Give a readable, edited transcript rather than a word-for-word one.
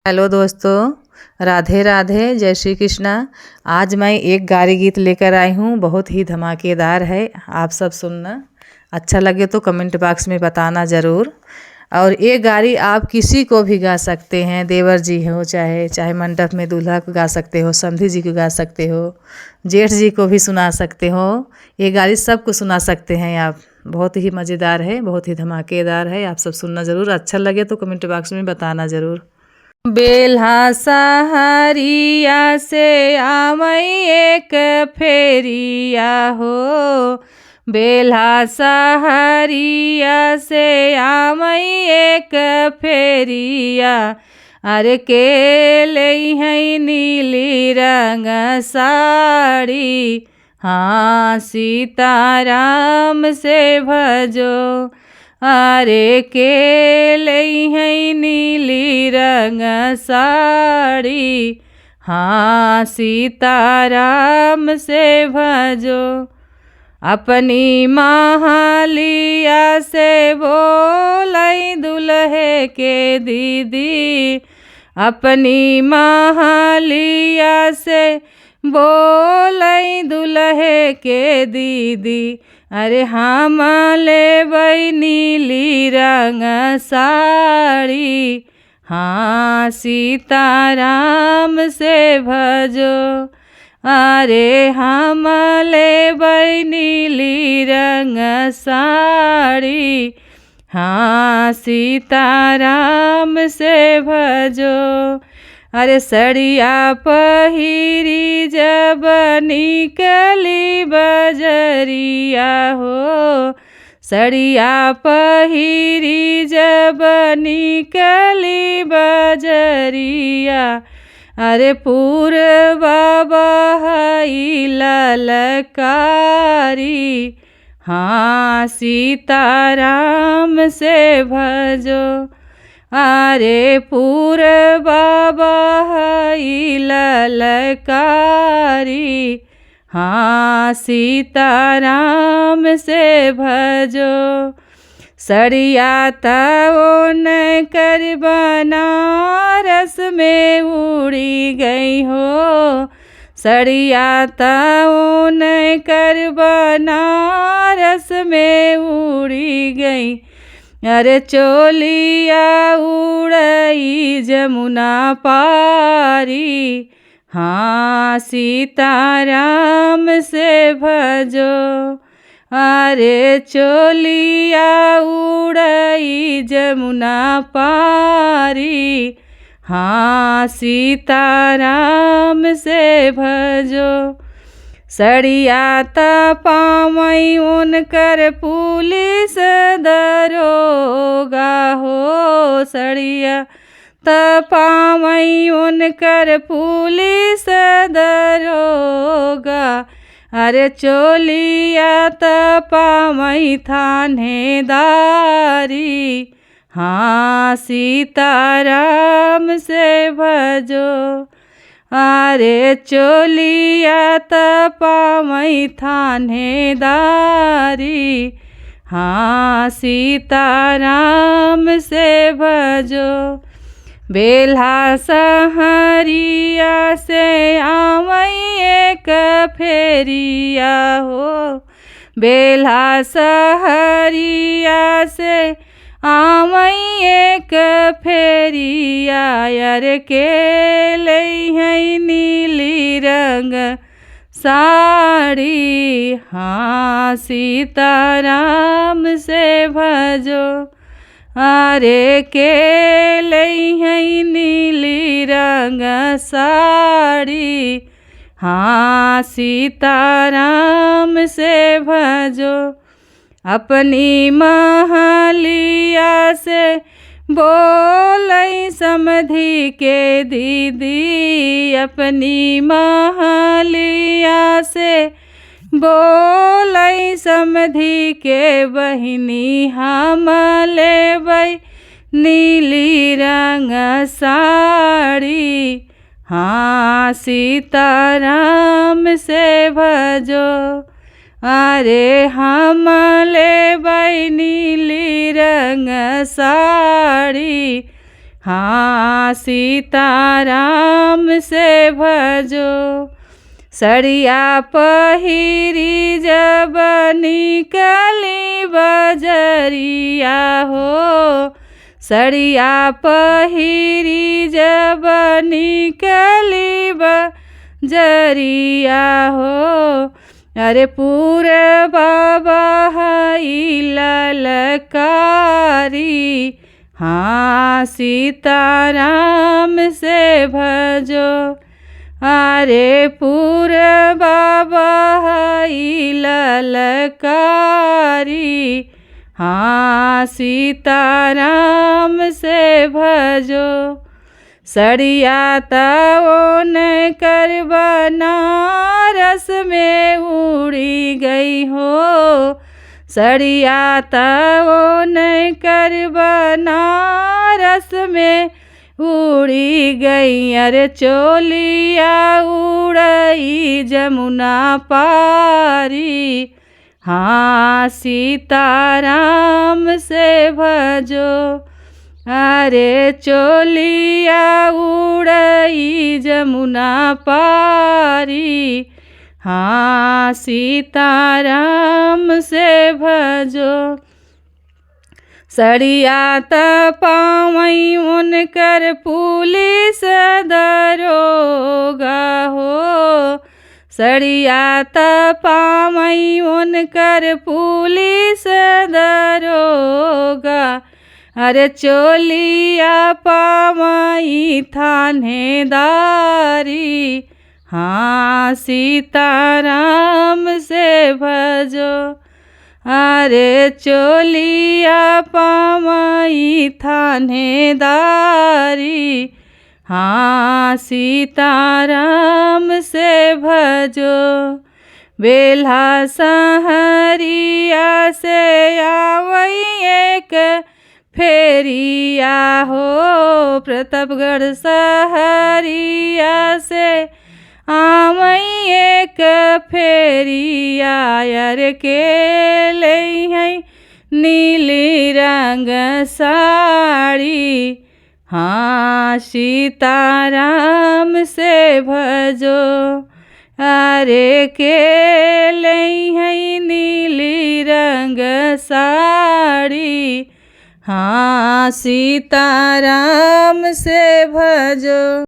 Hello दोस्तों, राधे राधे, जय श्री कृष्णा। आज मैं एक गारी गीत लेकर आई हूँ, बहुत ही धमाकेदार है। आप सब सुनना, अच्छा लगे तो कमेंट बॉक्स में बताना ज़रूर। और ये गारी आप किसी को भी गा सकते हैं, देवर जी हो चाहे चाहे मंडप में दूल्हा को गा सकते हो, समधी जी को गा सकते हो, जेठ जी को भी सुना सकते हो। ये गारी सबको सुना सकते हैं आप। बहुत ही मज़ेदार है, बहुत ही धमाकेदार है। आप सब सुनना ज़रूर, अच्छा लगे तो कमेंट बॉक्स में बताना ज़रूर। बेल्हा सहारिया से आमई एक फेरिया हो, बेल्हा सहारिया से आमई एक फेरिया। अरे के लई है नीली रंग साड़ी, हाँ सीताराम से भजो। अरे के लई है नीली रंग साड़ी, हाँ सीताराम से भजो। अपनी महालिया से बोलाई दुल्हे के दीदी, अपनी महालिया से बोलाई दुल्हे के दीदी। अरे हम लेबै नीली रंग साड़ी, हाँ सीताराम से भजो। अरे हम लेबै नीली रंग साड़ी, हाँ सीताराम से भजो। अरे सड़िया पहिरी जब निकली बजरिया हो, सड़िया पहिरी जब निकली बजरिया। अरे पूर्वा बहई ललकारी, हाँ सीताराम से भजो। अरे पूर्वा बहई ललकारी, हाँ सीताराम से भजो। सड़िया तओन कर बनारस में उड़ी गई हो, सड़िया तओन कर बनारस में उड़ी गई। अरे चोलिया उड़ई जमुना पारी, हाँ सीताराम से भजो। अरे चोलिया उड़ई जमुना पारी, हाँ सीताराम से भजो। सड़िया तपामई उनकर पुलिस दरोगा हो, सड़िया तपामई उनकर पुलिस दरोगा। अरे चोलिया तपामई थानेदारी, हाँ सीताराम से भजो। अरे चोलिया तपामई थानेदारी, हाँ सीताराम से भजो। बेल्हा सहरिया से आमई एक फेरिया हो, बेल्हा सहरिया से आमई एक फेरिया। अरे के लई है नीली रंग साड़ी, हाँ सीताराम से भजो। अरे के लई है नीली रंग साड़ी, हाँ सीताराम से भजो। अपनी महालिया से बोलई समधी के दीदी, अपनी महालिया से बोलई समधी के बहिनी। हम लेबै नीली रंग साड़ी, हाँ सीताराम से भजो। अरे हम लेबै नीली रंग साड़ी, हाँ सीताराम से भजो। सड़िया पहिरी जब निकली बजरिया हो, सड़िया पहिरी जब निकली बजरिया हो। अरे पूरबा बहई ललकारी, हाँ सीताराम से भजो। अरे पूरबा बहई ललकारी, हाँ सीताराम से भजो। सड़िया तओन कर बनारस में उड़ी गई हो, सड़िया तओन कर बनारस में उड़ी गई। अरे चोलिया उड़ई जमुना पारी, हाँ सीताराम से भजो। अरे चोलिया उड़ई जमुना पारी, हाँ सीताराम से भजो। सड़िया तपावई उनकर पुलिस दरोगा हो, सड़िया तपावई उनकर पुलिस दरोगा। अरे चोलिया पावई थानेदारी, हाँ सीताराम से भजो। अरे चोलिया पावई थानेदारी, हाँ सीताराम से भजो। बेल्हा सहरिया से आवई एक फेरिया हो, प्रतापगढ़ सहरिया से आवई एक फेरिया। यार के लई है नीली रंग साड़ी, हाँ सीताराम से भजो। अरे के लई है नीली रंग साड़ी, हाँ सीताराम से भजो।